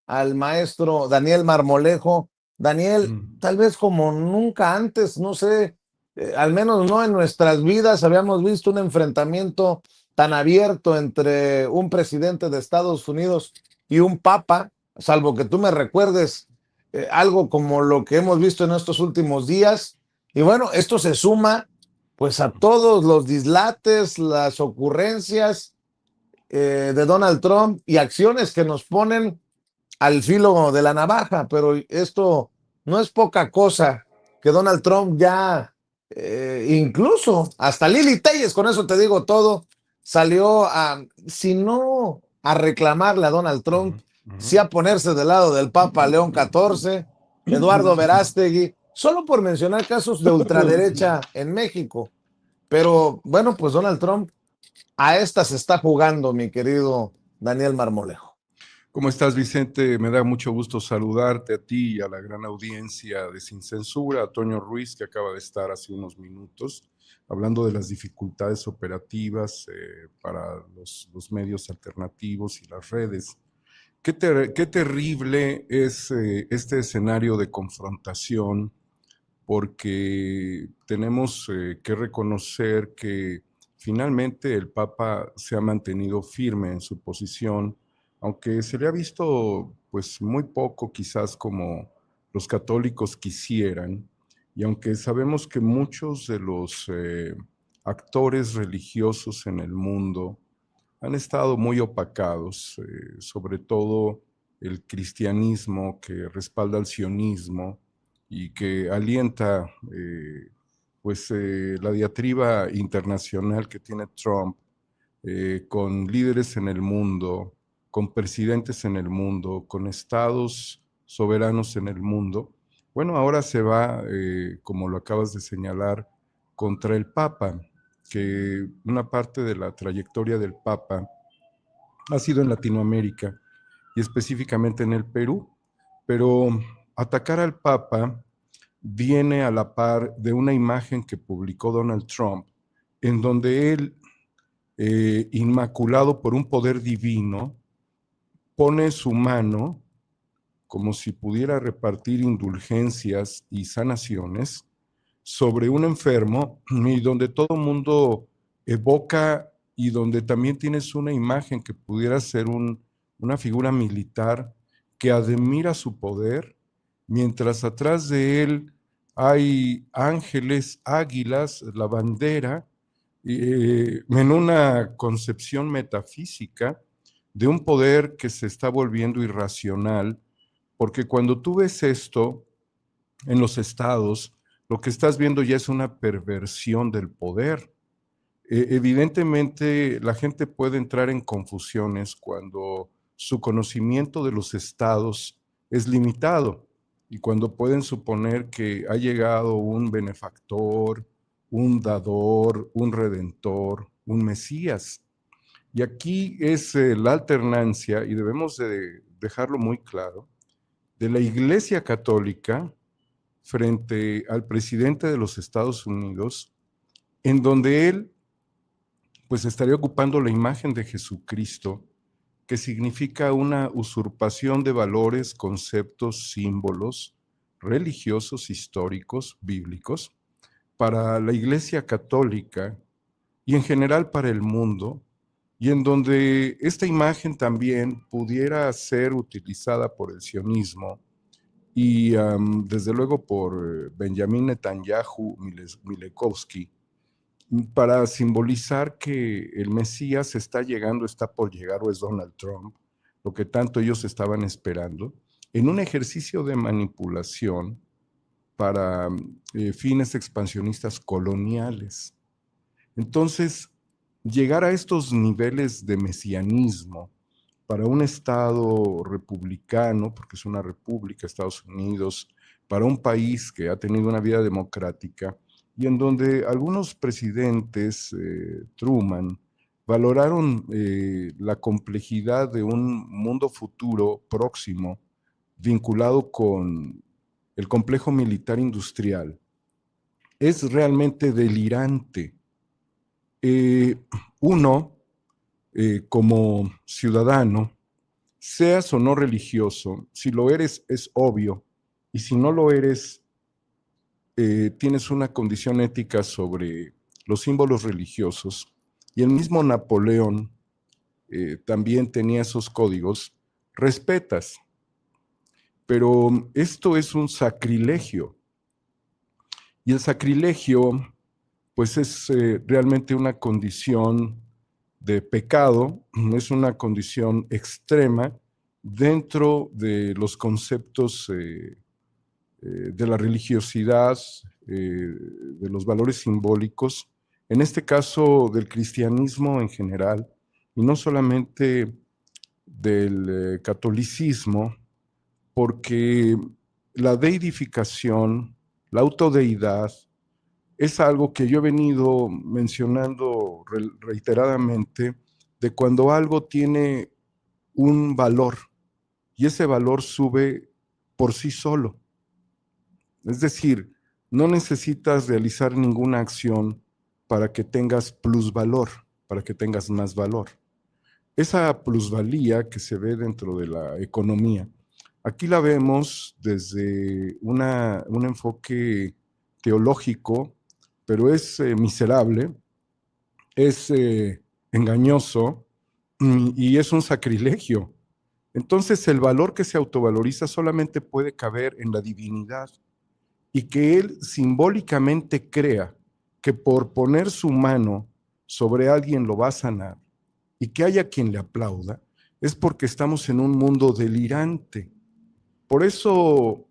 al maestro Daniel Marmolejo. Daniel, tal vez como nunca antes, no sé, al menos no en nuestras vidas habíamos visto un enfrentamiento tan abierto entre un presidente de Estados Unidos y un papa, salvo que tú me recuerdes algo como lo que hemos visto en estos últimos días. Y bueno, esto se suma pues a todos los dislates, las ocurrencias de Donald Trump y acciones que nos ponen al filo de la navaja, pero esto no es poca cosa que Donald Trump ya, incluso hasta Lili Telles, con eso te digo todo, salió a, si no a reclamarle a Donald Trump, sí a ponerse del lado del Papa León XIV, Eduardo Verástegui, solo por mencionar casos de ultraderecha en México. Pero bueno, pues Donald Trump a esta se está jugando, mi querido Daniel Marmolejo. ¿Cómo estás, Vicente? Me da mucho gusto saludarte a ti y a la gran audiencia de Sin Censura, a Toño Ruiz, que acaba de estar hace unos minutos, hablando de las dificultades operativas para los medios alternativos y las redes. Qué terrible es este escenario de confrontación, porque tenemos que reconocer que finalmente el Papa se ha mantenido firme en su posición, aunque se le ha visto pues muy poco quizás como los católicos quisieran, y aunque sabemos que muchos de los actores religiosos en el mundo han estado muy opacados, sobre todo el cristianismo que respalda al sionismo y que alienta la diatriba internacional que tiene Trump con líderes en el mundo, con presidentes en el mundo, con estados soberanos en el mundo. Bueno, ahora se va, como lo acabas de señalar, contra el Papa, que una parte de la trayectoria del Papa ha sido en Latinoamérica y específicamente en el Perú, pero atacar al Papa viene a la par de una imagen que publicó Donald Trump, en donde él, inmaculado por un poder divino, pone su mano como si pudiera repartir indulgencias y sanaciones sobre un enfermo, y donde todo el mundo evoca, y donde también tienes una imagen que pudiera ser una figura militar que admira su poder, mientras atrás de él hay ángeles, águilas, la bandera, en una concepción metafísica de un poder que se está volviendo irracional, porque cuando tú ves esto en los estados, lo que estás viendo ya es una perversión del poder. Evidentemente, la gente puede entrar en confusiones cuando su conocimiento de los estados es limitado y cuando pueden suponer que ha llegado un benefactor, un dador, un redentor, un mesías. Y aquí es la alternancia, y debemos de dejarlo muy claro, de la Iglesia Católica frente al presidente de los Estados Unidos, en donde él pues estaría ocupando la imagen de Jesucristo, que significa una usurpación de valores, conceptos, símbolos religiosos, históricos, bíblicos, para la Iglesia Católica y en general para el mundo, y en donde esta imagen también pudiera ser utilizada por el sionismo y desde luego por Benjamín Netanyahu Milekowski, para simbolizar que el Mesías está llegando, está por llegar, o es Donald Trump, lo que tanto ellos estaban esperando, en un ejercicio de manipulación para fines expansionistas coloniales. Entonces, llegar a estos niveles de mesianismo para un Estado republicano, porque es una república, Estados Unidos, para un país que ha tenido una vida democrática y en donde algunos presidentes, Truman, valoraron la complejidad de un mundo futuro próximo vinculado con el complejo militar industrial. Es realmente delirante. Uno, como ciudadano, seas o no religioso, si lo eres es obvio, y si no lo eres, tienes una condición ética sobre los símbolos religiosos, y el mismo Napoleón también tenía esos códigos, respetas. Pero esto es un sacrilegio, y el sacrilegio pues es realmente una condición de pecado, es una condición extrema dentro de los conceptos de la religiosidad, de los valores simbólicos, en este caso del cristianismo en general, y no solamente del catolicismo, porque la deidificación, la autodeidad, es algo que yo he venido mencionando reiteradamente, de cuando algo tiene un valor y ese valor sube por sí solo. Es decir, no necesitas realizar ninguna acción para que tengas plusvalor, para que tengas más valor. Esa plusvalía que se ve dentro de la economía, aquí la vemos desde un enfoque teológico, pero es miserable, es engañoso y es un sacrilegio. Entonces el valor que se autovaloriza solamente puede caber en la divinidad, y que él simbólicamente crea que por poner su mano sobre alguien lo va a sanar y que haya quien le aplauda, es porque estamos en un mundo delirante. Por eso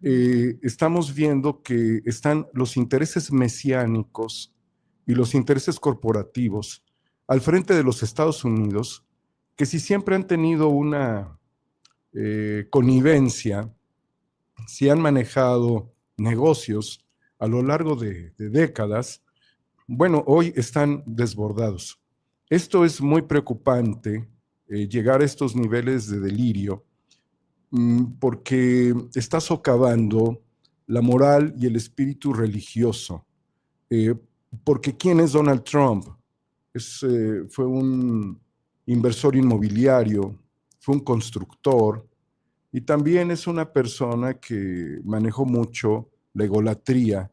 estamos viendo que están los intereses mesiánicos y los intereses corporativos al frente de los Estados Unidos, que si siempre han tenido una connivencia, si han manejado negocios a lo largo de décadas, bueno, hoy están desbordados. Esto es muy preocupante, llegar a estos niveles de delirio, porque está socavando la moral y el espíritu religioso. Porque ¿quién es Donald Trump? Fue un inversor inmobiliario, fue un constructor, y también es una persona que manejó mucho la egolatría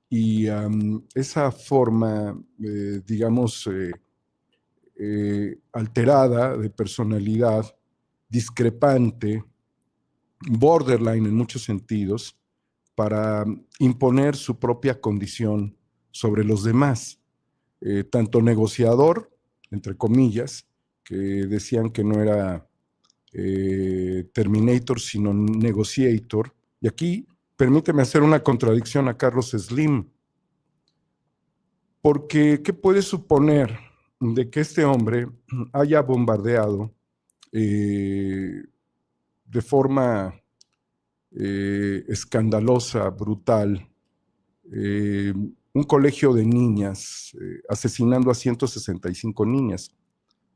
y esa forma, digamos, alterada de personalidad, discrepante, borderline en muchos sentidos, para imponer su propia condición sobre los demás. Tanto negociador, entre comillas, que decían que no era Terminator, sino Negotiator. Y aquí permíteme hacer una contradicción a Carlos Slim, porque ¿qué puede suponer de que este hombre haya bombardeado de forma escandalosa, brutal, un colegio de niñas, asesinando a 165 niñas?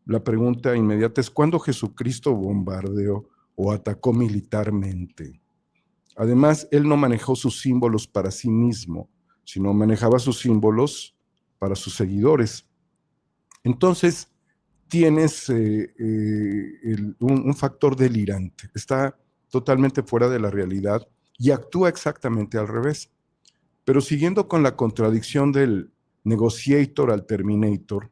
La pregunta inmediata es, ¿cuándo Jesucristo bombardeó o atacó militarmente? Además, él no manejó sus símbolos para sí mismo, sino manejaba sus símbolos para sus seguidores. Entonces, tienes un factor delirante, está totalmente fuera de la realidad y actúa exactamente al revés. Pero siguiendo con la contradicción del Negotiator al Terminator,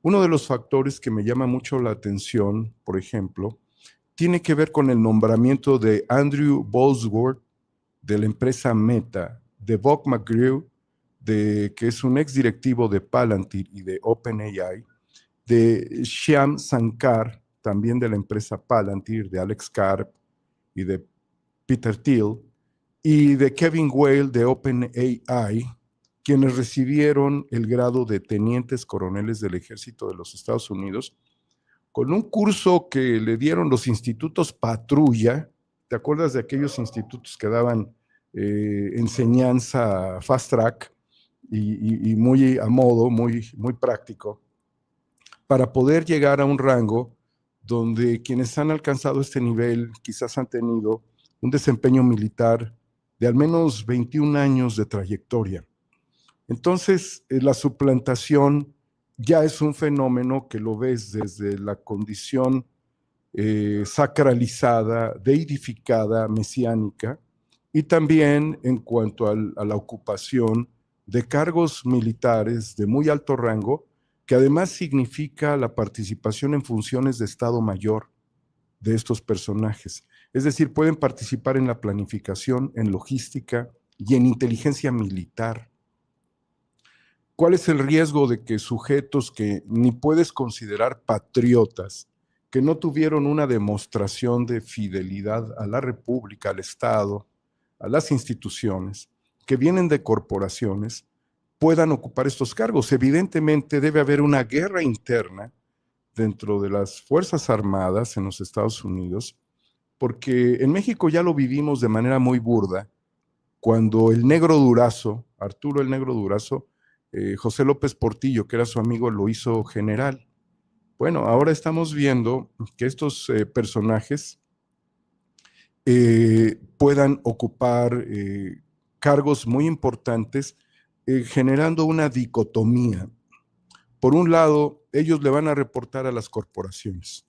uno de los factores que me llama mucho la atención, por ejemplo, tiene que ver con el nombramiento de Andrew Bosworth de la empresa Meta, de Bob McGrew, que es un exdirectivo de Palantir y de OpenAI, de Shyam Sankar, también de la empresa Palantir, de Alex Karp y de Peter Thiel, y de Kevin Whale de OpenAI, quienes recibieron el grado de tenientes coroneles del ejército de los Estados Unidos, con un curso que le dieron los institutos Patrulla. ¿Te acuerdas de aquellos institutos que daban enseñanza fast track y muy a modo, muy práctico, para poder llegar a un rango donde quienes han alcanzado este nivel quizás han tenido un desempeño militar de al menos 21 años de trayectoria? Entonces, la suplantación ya es un fenómeno que lo ves desde la condición sacralizada, deidificada, mesiánica, y también en cuanto a la ocupación de cargos militares de muy alto rango, que además significa la participación en funciones de Estado Mayor de estos personajes. Es decir, pueden participar en la planificación, en logística y en inteligencia militar. ¿Cuál es el riesgo de que sujetos que ni puedes considerar patriotas, que no tuvieron una demostración de fidelidad a la República, al Estado, a las instituciones, que vienen de corporaciones, puedan ocupar estos cargos? Evidentemente debe haber una guerra interna dentro de las Fuerzas Armadas en los Estados Unidos, porque en México ya lo vivimos de manera muy burda, cuando el Negro Durazo, Arturo el Negro Durazo, José López Portillo, que era su amigo, lo hizo general. Bueno, ahora estamos viendo que estos personajes puedan ocupar cargos muy importantes, generando una dicotomía. Por un lado, ellos le van a reportar a las corporaciones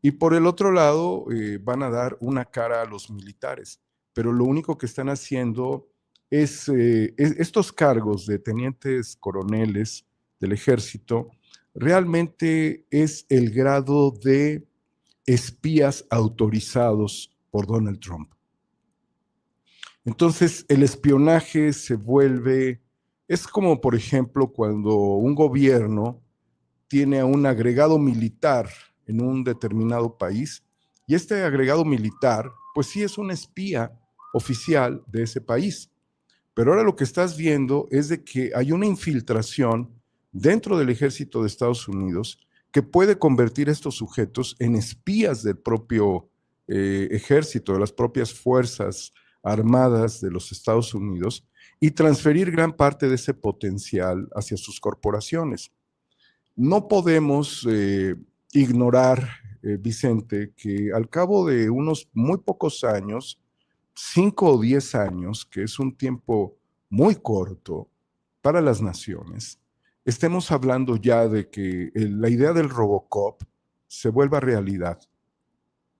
y por el otro lado van a dar una cara a los militares, pero lo único que están haciendo es estos cargos de tenientes coroneles del ejército, realmente es el grado de espías autorizados por Donald Trump. Entonces, el espionaje se vuelve, es como por ejemplo cuando un gobierno tiene a un agregado militar en un determinado país y este agregado militar, pues sí es un espía oficial de ese país. Pero ahora lo que estás viendo es de que hay una infiltración dentro del ejército de Estados Unidos que puede convertir a estos sujetos en espías del propio ejército, de las propias fuerzas armadas de los Estados Unidos y transferir gran parte de ese potencial hacia sus corporaciones. No podemos ignorar, Vicente, que al cabo de unos muy pocos años, 5 o 10 años, que es un tiempo muy corto para las naciones, estemos hablando ya de que la idea del Robocop se vuelva realidad,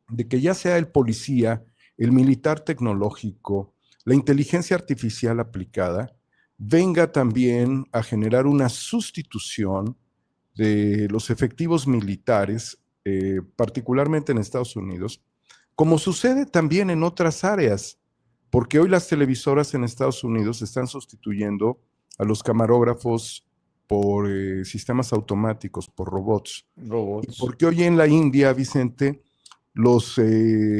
de que ya sea el policía, el militar tecnológico, la inteligencia artificial aplicada, venga también a generar una sustitución de los efectivos militares, particularmente en Estados Unidos, como sucede también en otras áreas, porque hoy las televisoras en Estados Unidos están sustituyendo a los camarógrafos por sistemas automáticos, por robots. Y porque hoy en la India, Vicente, los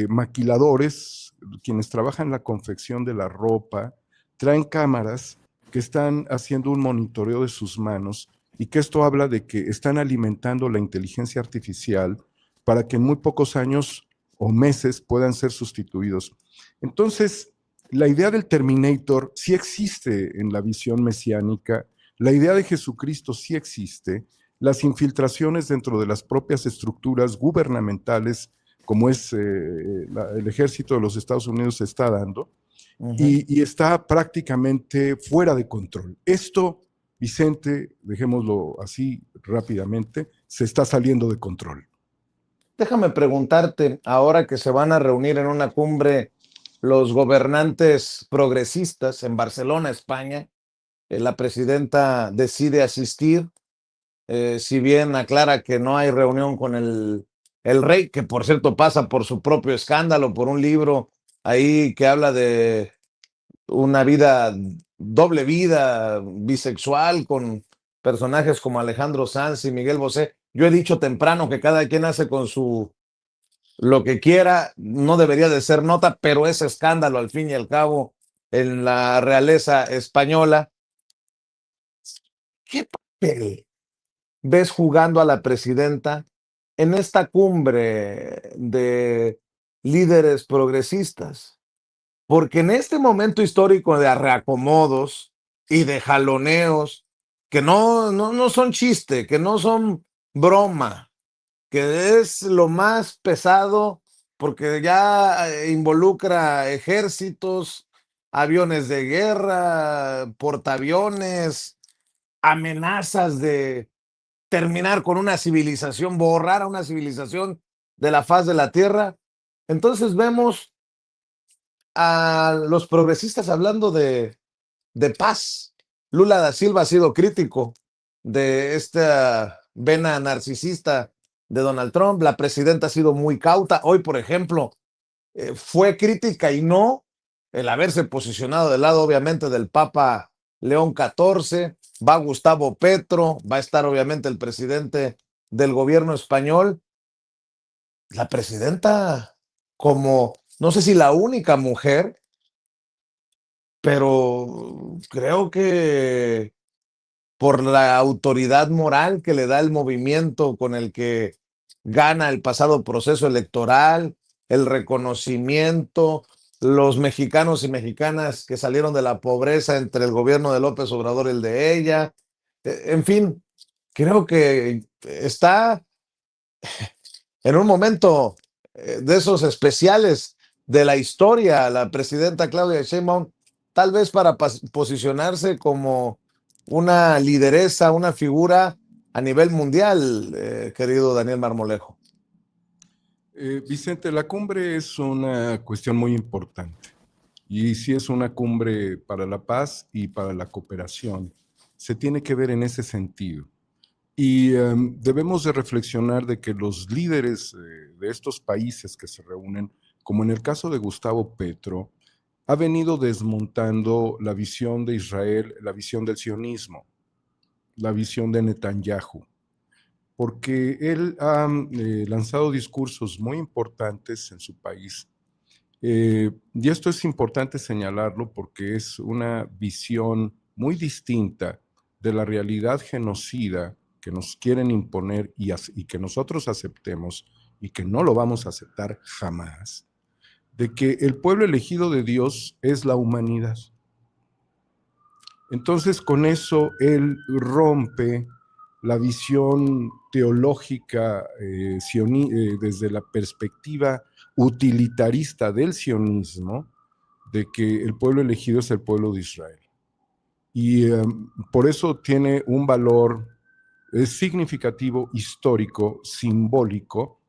maquiladores, quienes trabajan en la confección de la ropa, traen cámaras que están haciendo un monitoreo de sus manos y que esto habla de que están alimentando la inteligencia artificial para que en muy pocos años o meses puedan ser sustituidos. Entonces, la idea del Terminator sí existe en la visión mesiánica, la idea de Jesucristo sí existe, las infiltraciones dentro de las propias estructuras gubernamentales, como es el ejército de los Estados Unidos, se está dando, y está prácticamente fuera de control. Esto, Vicente, dejémoslo así rápidamente, se está saliendo de control. Déjame preguntarte, ahora que se van a reunir en una cumbre los gobernantes progresistas en Barcelona, España, la presidenta decide asistir, si bien aclara que no hay reunión con el rey, que por cierto pasa por su propio escándalo, por un libro ahí que habla de una vida, doble vida, bisexual, con personajes como Alejandro Sanz y Miguel Bosé. Yo he dicho temprano que cada quien hace con su lo que quiera, no debería de ser nota, pero es escándalo al fin y al cabo en la realeza española. ¿Qué papel ves jugando a la presidenta en esta cumbre de líderes progresistas? Porque en este momento histórico de reacomodos y de jaloneos, que no son chiste, que no son broma, que es lo más pesado porque ya involucra ejércitos, aviones de guerra, portaaviones, amenazas de terminar con una civilización, borrar a una civilización de la faz de la tierra. Entonces vemos a los progresistas hablando de paz. Lula da Silva ha sido crítico de esta vena narcisista de Donald Trump. La presidenta ha sido muy cauta. Hoy, por ejemplo, fue crítica y no el haberse posicionado del lado, obviamente, del Papa León XIV. Va Gustavo Petro, va a estar, obviamente, el presidente del gobierno español. La presidenta, como, no sé si la única mujer, pero creo que por la autoridad moral que le da el movimiento con el que gana el pasado proceso electoral, el reconocimiento, los mexicanos y mexicanas que salieron de la pobreza entre el gobierno de López Obrador y el de ella. En fin, creo que está en un momento de esos especiales de la historia, la presidenta Claudia Sheinbaum, tal vez para posicionarse como una lideresa, una figura a nivel mundial, querido Daniel Marmolejo. Vicente, la cumbre es una cuestión muy importante y sí es una cumbre para la paz y para la cooperación. Se tiene que ver en ese sentido. Y debemos de reflexionar de que los líderes de estos países que se reúnen, como en el caso de Gustavo Petro, ha venido desmontando la visión de Israel, la visión del sionismo, la visión de Netanyahu, porque él ha lanzado discursos muy importantes en su país. Y esto es importante señalarlo porque es una visión muy distinta de la realidad genocida que nos quieren imponer y que nosotros aceptemos y que no lo vamos a aceptar jamás, de que el pueblo elegido de Dios es la humanidad. Entonces, con eso, él rompe la visión teológica desde la perspectiva utilitarista del sionismo, de que el pueblo elegido es el pueblo de Israel. Y por eso tiene un valor significativo, histórico, simbólico,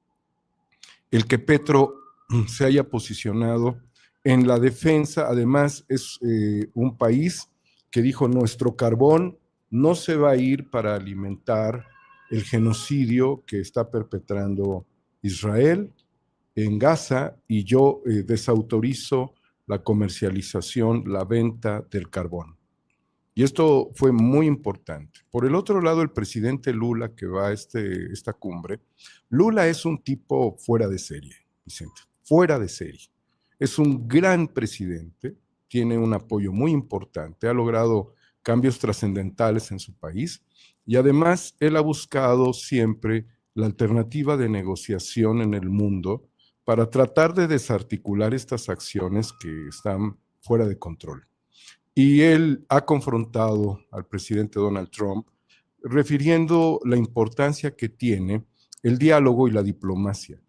el que Petro se haya posicionado en la defensa. Además, es un país que dijo: nuestro carbón no se va a ir para alimentar el genocidio que está perpetrando Israel en Gaza, y yo desautorizo la comercialización, la venta del carbón. Y esto fue muy importante. Por el otro lado, el presidente Lula, que va a esta cumbre, Lula es un tipo fuera de serie, Vicente, fuera de serie. Es un gran presidente, tiene un apoyo muy importante, ha logrado cambios trascendentales en su país y además él ha buscado siempre la alternativa de negociación en el mundo para tratar de desarticular estas acciones que están fuera de control. Y él ha confrontado al presidente Donald Trump, refiriendo la importancia que tiene el diálogo y la diplomacia.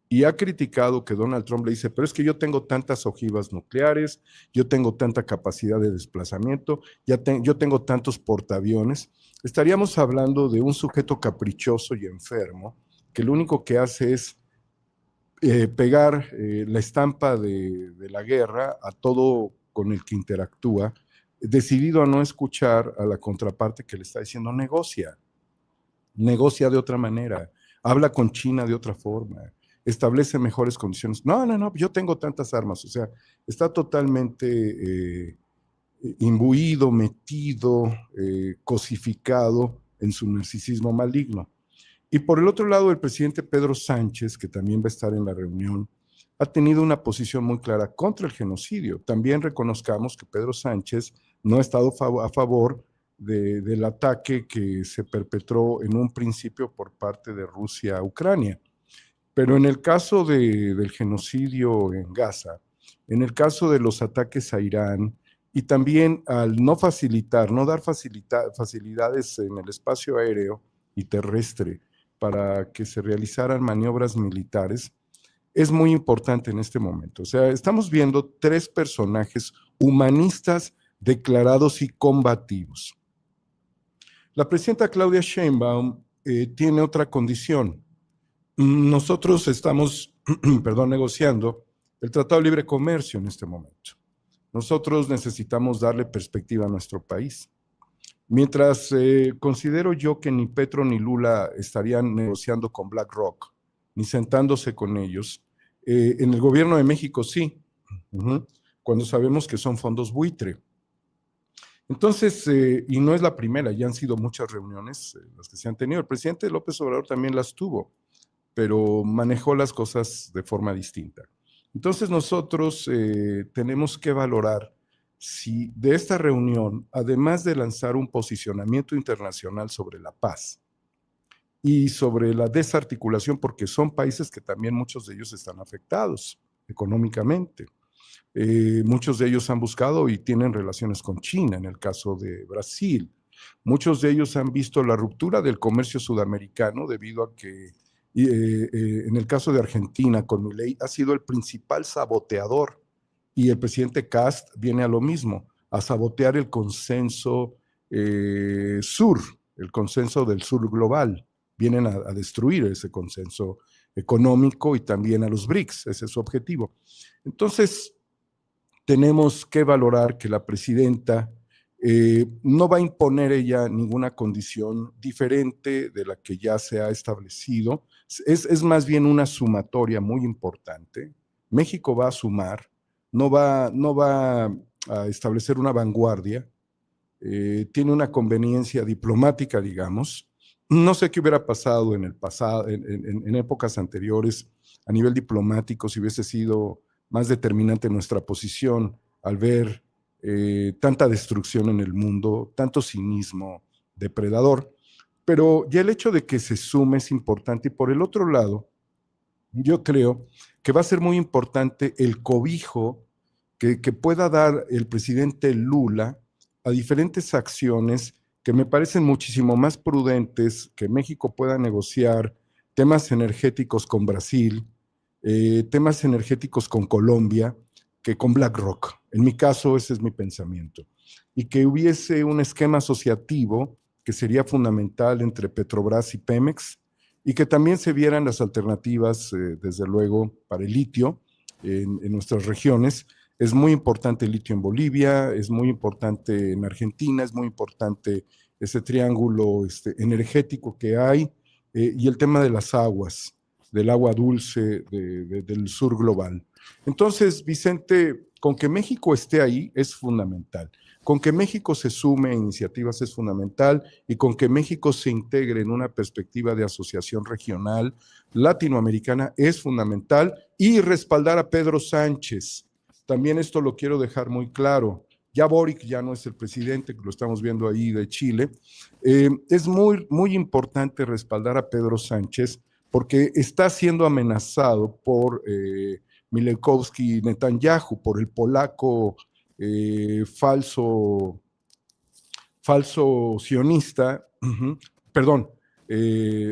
Y ha criticado que Donald Trump le dice: pero es que yo tengo tantas ojivas nucleares, yo tengo tanta capacidad de desplazamiento, yo tengo tantos portaaviones. Estaríamos hablando de un sujeto caprichoso y enfermo, que lo único que hace es pegar la estampa de la guerra a todo con el que interactúa, decidido a no escuchar a la contraparte que le está diciendo: negocia de otra manera, habla con China de otra forma, establece mejores condiciones. No, yo tengo tantas armas. O sea, está totalmente imbuido, metido, cosificado en su narcisismo maligno. Y por el otro lado, el presidente Pedro Sánchez, que también va a estar en la reunión, ha tenido una posición muy clara contra el genocidio. También reconozcamos que Pedro Sánchez no ha estado a favor del ataque que se perpetró en un principio por parte de Rusia a Ucrania. Pero en el caso del genocidio en Gaza, en el caso de los ataques a Irán, y también al no dar facilidades en el espacio aéreo y terrestre para que se realizaran maniobras militares, es muy importante en este momento. O sea, estamos viendo tres personajes humanistas declarados y combativos. La presidenta Claudia Sheinbaum tiene otra condición. Nosotros estamos, perdón, negociando el Tratado de Libre Comercio en este momento. Nosotros necesitamos darle perspectiva a nuestro país. Mientras considero yo que ni Petro ni Lula estarían negociando con BlackRock, ni sentándose con ellos, en el gobierno de México sí, cuando sabemos que son fondos buitre. Entonces, y no es la primera, ya han sido muchas reuniones las que se han tenido. El presidente López Obrador también las tuvo, pero manejó las cosas de forma distinta. Entonces nosotros tenemos que valorar si de esta reunión, además de lanzar un posicionamiento internacional sobre la paz y sobre la desarticulación, porque son países que también muchos de ellos están afectados económicamente. Muchos de ellos han buscado y tienen relaciones con China, en el caso de Brasil. Muchos de ellos han visto la ruptura del comercio sudamericano debido a que en el caso de Argentina, con Milei, ha sido el principal saboteador y el presidente Kast viene a lo mismo, a sabotear el consenso sur, el consenso del sur global. Vienen a destruir ese consenso económico y también a los BRICS, ese es su objetivo. Entonces, tenemos que valorar que la presidenta no va a imponer ella ninguna condición diferente de la que ya se ha establecido. Es más bien una sumatoria muy importante. México va a sumar, no va a establecer una vanguardia, tiene una conveniencia diplomática, digamos. No sé qué hubiera pasado en el pasado, en épocas anteriores a nivel diplomático, si hubiese sido más determinante nuestra posición al ver tanta destrucción en el mundo, tanto cinismo depredador, pero ya el hecho de que se sume es importante. Y por el otro lado, yo creo que va a ser muy importante el cobijo que pueda dar el presidente Lula a diferentes acciones que me parecen muchísimo más prudentes, que México pueda negociar temas energéticos con Brasil, temas energéticos con Colombia, que con BlackRock. En mi caso, ese es mi pensamiento. Y que hubiese un esquema asociativo que sería fundamental entre Petrobras y Pemex, y que también se vieran las alternativas, desde luego, para el litio en nuestras regiones. Es muy importante el litio en Bolivia, es muy importante en Argentina, es muy importante ese triángulo energético que hay, y el tema de las aguas, del agua dulce del sur global. Entonces, Vicente, con que México esté ahí es fundamental. Con que México se sume a iniciativas es fundamental, y con que México se integre en una perspectiva de asociación regional latinoamericana es fundamental, y respaldar a Pedro Sánchez. También esto lo quiero dejar muy claro. Ya Boric ya no es el presidente, que lo estamos viendo ahí de Chile. Es muy, muy importante respaldar a Pedro Sánchez porque está siendo amenazado por Milejkowski Netanyahu, por el polaco falso sionista, perdón,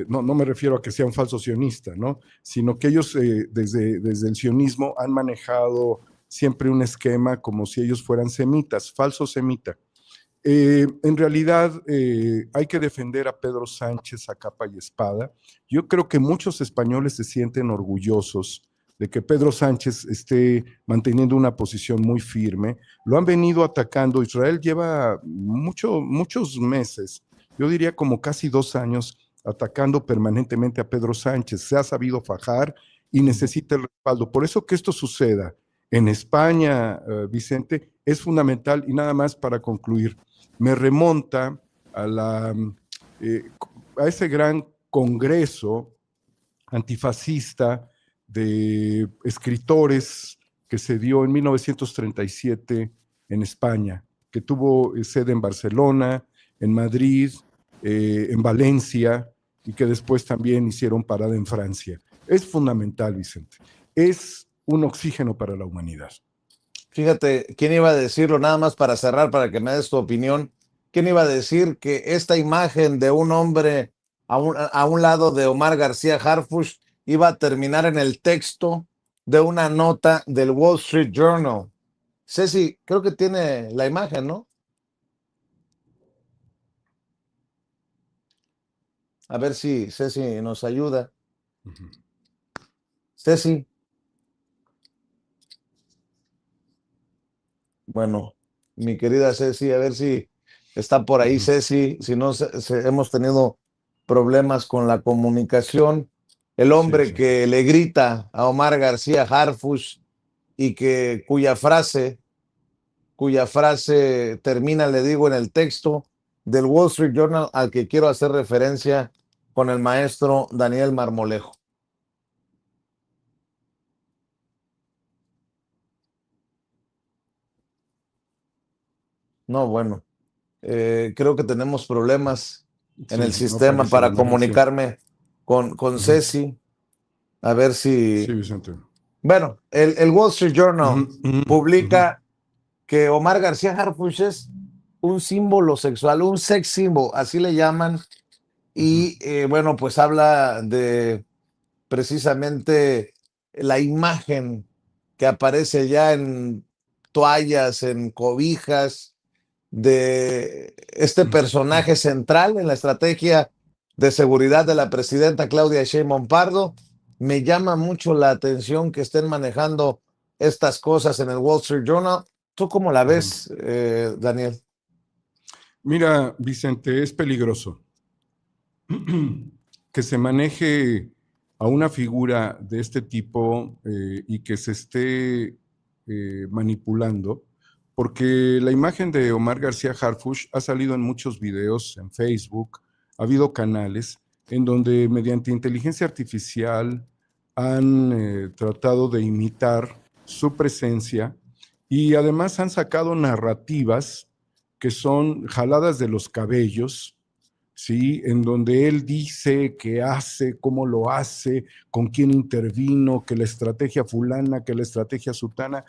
no me refiero a que sea un falso sionista, ¿no? Sino que ellos desde el sionismo han manejado siempre un esquema como si ellos fueran semitas, falso semita. En realidad hay que defender a Pedro Sánchez a capa y espada. Yo creo que muchos españoles se sienten orgullosos de que Pedro Sánchez esté manteniendo una posición muy firme. Lo han venido atacando. Israel lleva muchos meses, yo diría como casi 2 años, atacando permanentemente a Pedro Sánchez. Se ha sabido fajar y necesita el respaldo. Por eso que esto suceda en España, Vicente, es fundamental. Y nada más para concluir, me remonta a ese gran congreso antifascista de escritores que se dio en 1937 en España, que tuvo sede en Barcelona, en Madrid, en Valencia, y que después también hicieron parada en Francia. Es fundamental, Vicente. Es un oxígeno para la humanidad. Fíjate, ¿quién iba a decirlo? Nada más para cerrar, para que me des tu opinión. ¿Quién iba a decir que esta imagen de un hombre a un lado de Omar García Harfuch iba a terminar en el texto de una nota del Wall Street Journal? Ceci, creo que tiene la imagen, ¿no? A ver si Ceci nos ayuda. Ceci. Bueno, mi querida Ceci, a ver si está por ahí Ceci, si no hemos tenido problemas con la comunicación. El Sí, hombre sí. que le grita a Omar García Harfuch y cuya frase termina, le digo, en el texto del Wall Street Journal al que quiero hacer referencia con el maestro Daniel Marmolejo. No, bueno, creo que tenemos problemas en el Sí, no sistema parece la para narración. comunicarme con Ceci. A ver Sí, si... Vicente. Bueno, el Wall Street Journal publica que Omar García Harfuch es un símbolo sexual, un sex symbol, así le llaman. Y bueno, pues habla de precisamente la imagen que aparece ya en toallas, en cobijas, de este personaje central en la estrategia de seguridad de la presidenta Claudia Sheinbaum Pardo. Me llama mucho la atención que estén manejando estas cosas en el Wall Street Journal. ¿Tú cómo la ves, Daniel? Mira, Vicente, es peligroso que se maneje a una figura de este tipo y que se esté manipulando, porque la imagen de Omar García Harfuch ha salido en muchos videos en Facebook, ha habido canales en donde mediante inteligencia artificial han tratado de imitar su presencia y además han sacado narrativas que son jaladas de los cabellos, ¿sí? En donde él dice qué hace, cómo lo hace, con quién intervino, que la estrategia fulana, que la estrategia sutana,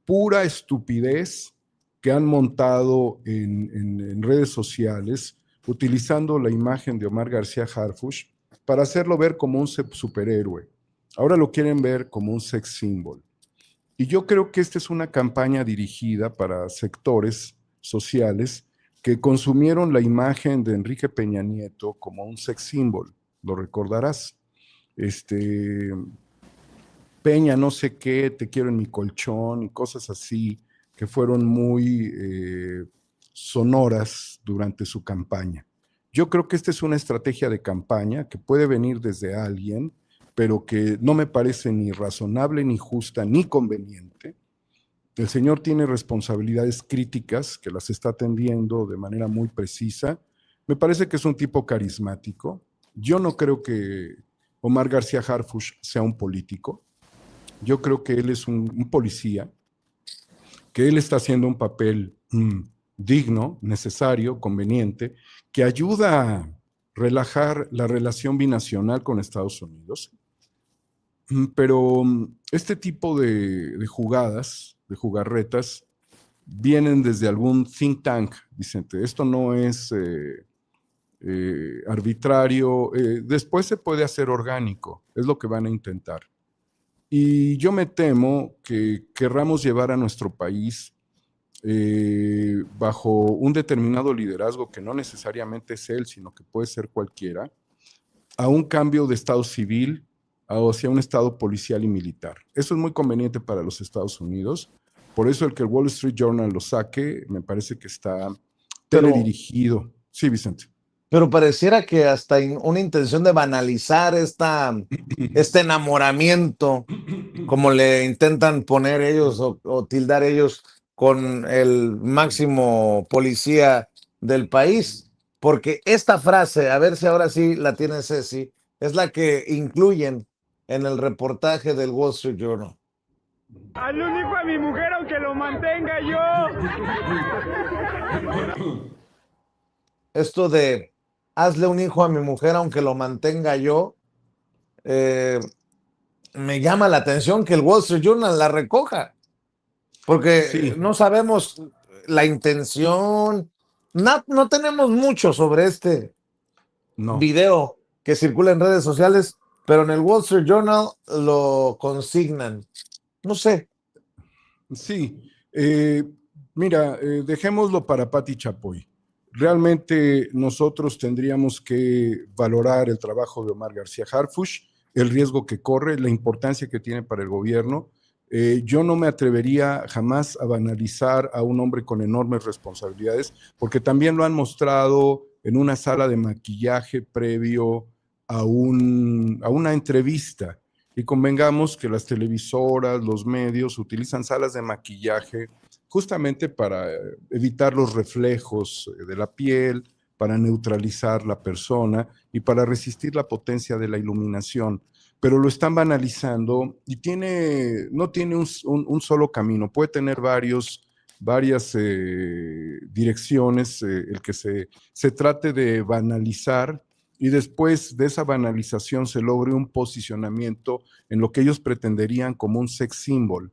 pura estupidez que han montado en redes sociales utilizando la imagen de Omar García Harfuch para hacerlo ver como un superhéroe. Ahora lo quieren ver como un sex symbol. Y yo creo que esta es una campaña dirigida para sectores sociales que consumieron la imagen de Enrique Peña Nieto como un sex symbol, lo recordarás. Peña no sé qué, te quiero en mi colchón y cosas así que fueron muy sonoras durante su campaña. Yo creo que esta es una estrategia de campaña que puede venir desde alguien, pero que no me parece ni razonable, ni justa, ni conveniente. El señor tiene responsabilidades críticas que las está atendiendo de manera muy precisa. Me parece que es un tipo carismático. Yo no creo que Omar García Harfuch sea un político. Yo creo que él es un policía, que él está haciendo un papel digno, necesario, conveniente, que ayuda a relajar la relación binacional con Estados Unidos. Pero este tipo de jugadas, de jugarretas, vienen desde algún think tank, Vicente. Esto no es arbitrario. Después se puede hacer orgánico, es lo que van a intentar. Y yo me temo que querramos llevar a nuestro país bajo un determinado liderazgo que no necesariamente es él, sino que puede ser cualquiera, a un cambio de estado civil hacia un estado policial y militar. Eso es muy conveniente para los Estados Unidos. Por eso el que el Wall Street Journal lo saque, me parece que está teledirigido. Sí, Vicente. Pero pareciera que hasta una intención de banalizar este enamoramiento, como le intentan poner ellos o tildar ellos con el máximo policía del país, porque esta frase, a ver si ahora sí la tiene Ceci, es la que incluyen en el reportaje del Wall Street Journal. Al único a mi mujer aunque lo mantenga yo. Esto de hazle un hijo a mi mujer aunque lo mantenga yo, me llama la atención que el Wall Street Journal la recoja, porque Sí. no sabemos la intención, no tenemos mucho sobre este video que circula en redes sociales, pero en el Wall Street Journal lo consignan. No sé. Sí. Mira, dejémoslo para Pati Chapoy. Realmente nosotros tendríamos que valorar el trabajo de Omar García Harfuch el riesgo que corre, la importancia que tiene para el gobierno. Yo no me atrevería jamás a banalizar a un hombre con enormes responsabilidades, porque también lo han mostrado en una sala de maquillaje previo a una entrevista. Y convengamos que las televisoras, los medios utilizan salas de maquillaje justamente para evitar los reflejos de la piel, para neutralizar la persona y para resistir la potencia de la iluminación. Pero lo están banalizando y no tiene un solo camino, puede tener varias direcciones, el que se trate de banalizar y después de esa banalización se logre un posicionamiento en lo que ellos pretenderían como un sex symbol.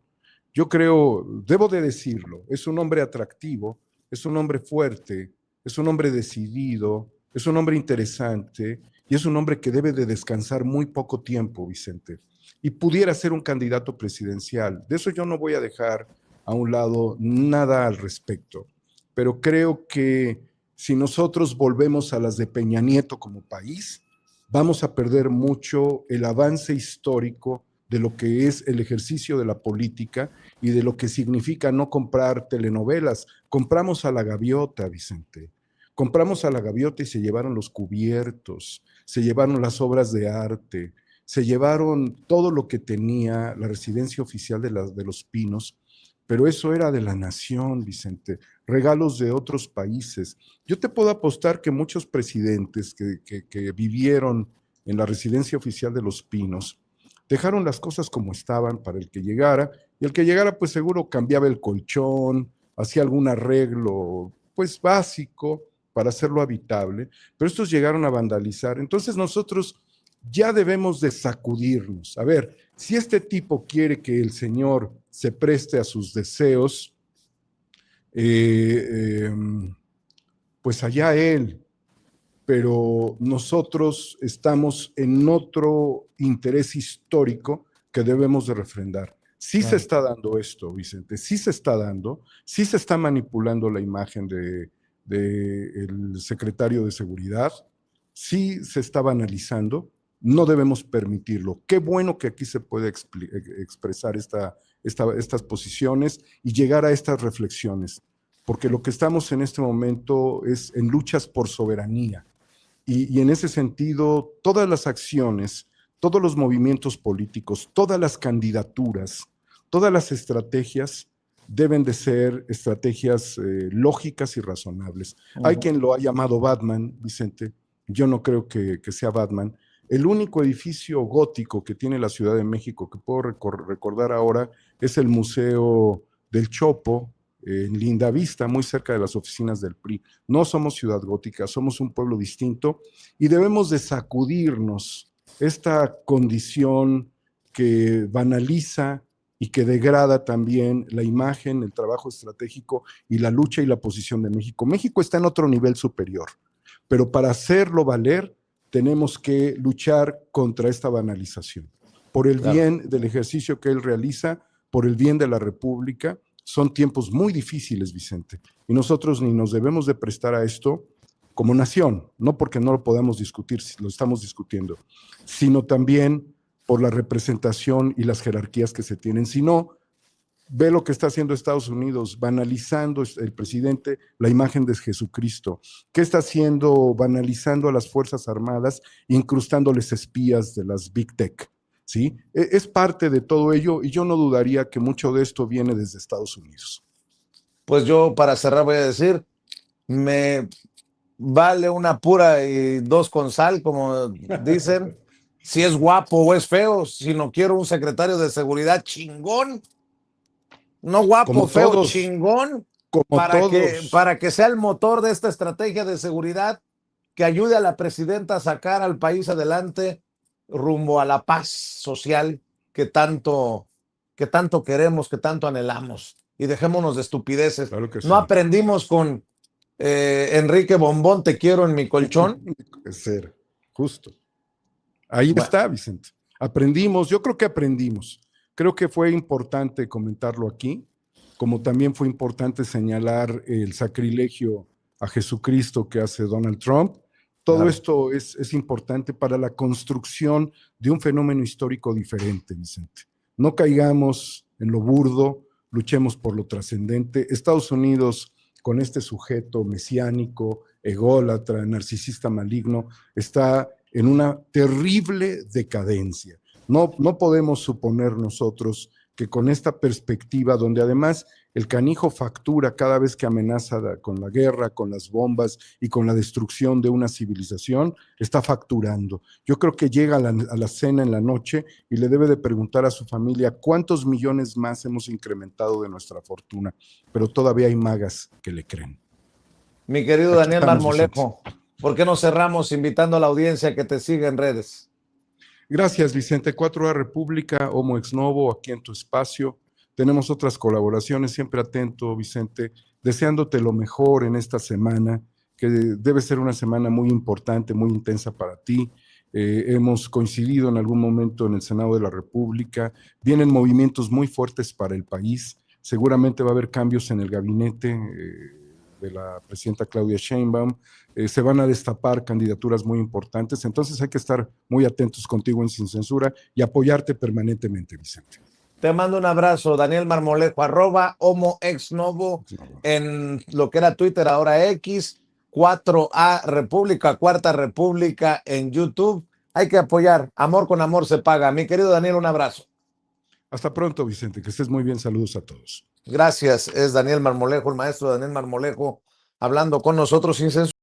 Yo creo, debo de decirlo, es un hombre atractivo, es un hombre fuerte, es un hombre decidido, es un hombre interesante y es un hombre que debe de descansar muy poco tiempo, Vicente, y pudiera ser un candidato presidencial. De eso yo no voy a dejar a un lado nada al respecto, pero creo que si nosotros volvemos a las de Peña Nieto como país, vamos a perder mucho el avance histórico de lo que es el ejercicio de la política y de lo que significa no comprar telenovelas. Compramos a la gaviota, Vicente. Compramos a la gaviota y se llevaron los cubiertos, se llevaron las obras de arte, se llevaron todo lo que tenía la residencia oficial de Los Pinos, pero eso era de la nación, Vicente, regalos de otros países. Yo te puedo apostar que muchos presidentes que vivieron en la residencia oficial de Los Pinos dejaron las cosas como estaban para el que llegara, y el que llegara pues seguro cambiaba el colchón, hacía algún arreglo pues básico para hacerlo habitable, pero estos llegaron a vandalizar. Entonces nosotros ya debemos de sacudirnos. A ver, si este tipo quiere que el Señor se preste a sus deseos, pues allá él, pero nosotros estamos en otro interés histórico que debemos de refrendar. Sí claro. Se está dando esto, Vicente, sí se está dando, sí se está manipulando la imagen del secretario de Seguridad, sí se está banalizando, no debemos permitirlo. Qué bueno que aquí se puede expresar estas posiciones y llegar a estas reflexiones, porque lo que estamos en este momento es en luchas por soberanía. Y en ese sentido, todas las acciones, todos los movimientos políticos, todas las candidaturas, todas las estrategias deben de ser estrategias lógicas y razonables. Hay quien lo ha llamado Batman, Vicente, yo no creo que sea Batman. El único edificio gótico que tiene la Ciudad de México que puedo recordar ahora es el Museo del Chopo, en Lindavista, muy cerca de las oficinas del PRI. No somos ciudad gótica, somos un pueblo distinto y debemos de sacudirnos esta condición que banaliza y que degrada también la imagen, el trabajo estratégico y la lucha y la posición de México. México está en otro nivel superior, pero para hacerlo valer tenemos que luchar contra esta banalización, por el bien del ejercicio que él realiza, por el bien de la República. Son tiempos muy difíciles, Vicente, y nosotros ni nos debemos de prestar a esto como nación, no porque no lo podamos discutir, lo estamos discutiendo, sino también por la representación y las jerarquías que se tienen. Si no, ve lo que está haciendo Estados Unidos, banalizando el presidente la imagen de Jesucristo. ¿Qué está haciendo? Banalizando a las Fuerzas Armadas, incrustándoles espías de las Big Tech. ¿Sí? Es parte de todo ello y yo no dudaría que mucho de esto viene desde Estados Unidos. Pues yo para cerrar voy a decir, me vale una pura y dos con sal, como dicen, si es guapo o es feo, si no quiero un secretario de seguridad chingón, no guapo, como feo, todos, chingón, para que sea el motor de esta estrategia de seguridad que ayude a la presidenta a sacar al país adelante rumbo a la paz social que tanto queremos, que tanto anhelamos. Y dejémonos de estupideces. Claro que sí. No aprendimos con Enrique Bombón, te quiero en mi colchón. Ser, justo. Ahí está, Vicente. Aprendimos, yo creo que aprendimos. Creo que fue importante comentarlo aquí, como también fue importante señalar el sacrilegio a Jesucristo que hace Donald Trump, Todo Claro. esto es importante para la construcción de un fenómeno histórico diferente, Vicente. No caigamos en lo burdo, luchemos por lo trascendente. Estados Unidos, con este sujeto mesiánico, ególatra, narcisista maligno, está en una terrible decadencia. No podemos suponer nosotros que con esta perspectiva, donde además el canijo factura cada vez que amenaza con la guerra, con las bombas y con la destrucción de una civilización, está facturando. Yo creo que llega a la cena en la noche y le debe de preguntar a su familia cuántos millones más hemos incrementado de nuestra fortuna, pero todavía hay magas que le creen. Mi querido Aquí Daniel estamos, Marmolejo, ¿por qué no cerramos invitando a la audiencia que te siga en redes? Gracias, Vicente. 4A República, Homo Ex Novo, aquí en tu espacio. Tenemos otras colaboraciones, siempre atento, Vicente, deseándote lo mejor en esta semana, que debe ser una semana muy importante, muy intensa para ti. Hemos coincidido en algún momento en el Senado de la República, vienen movimientos muy fuertes para el país, seguramente va a haber cambios en el gabinete de la presidenta Claudia Sheinbaum, se van a destapar candidaturas muy importantes, entonces hay que estar muy atentos contigo en Sin Censura y apoyarte permanentemente, Vicente. Te mando un abrazo, Daniel Marmolejo, @Homo Ex Novo en lo que era Twitter, ahora X, 4A República, Cuarta República en YouTube. Hay que apoyar, amor con amor se paga. Mi querido Daniel, un abrazo. Hasta pronto, Vicente, que estés muy bien, saludos a todos. Gracias, es Daniel Marmolejo, el maestro Daniel Marmolejo, hablando con nosotros sin censura.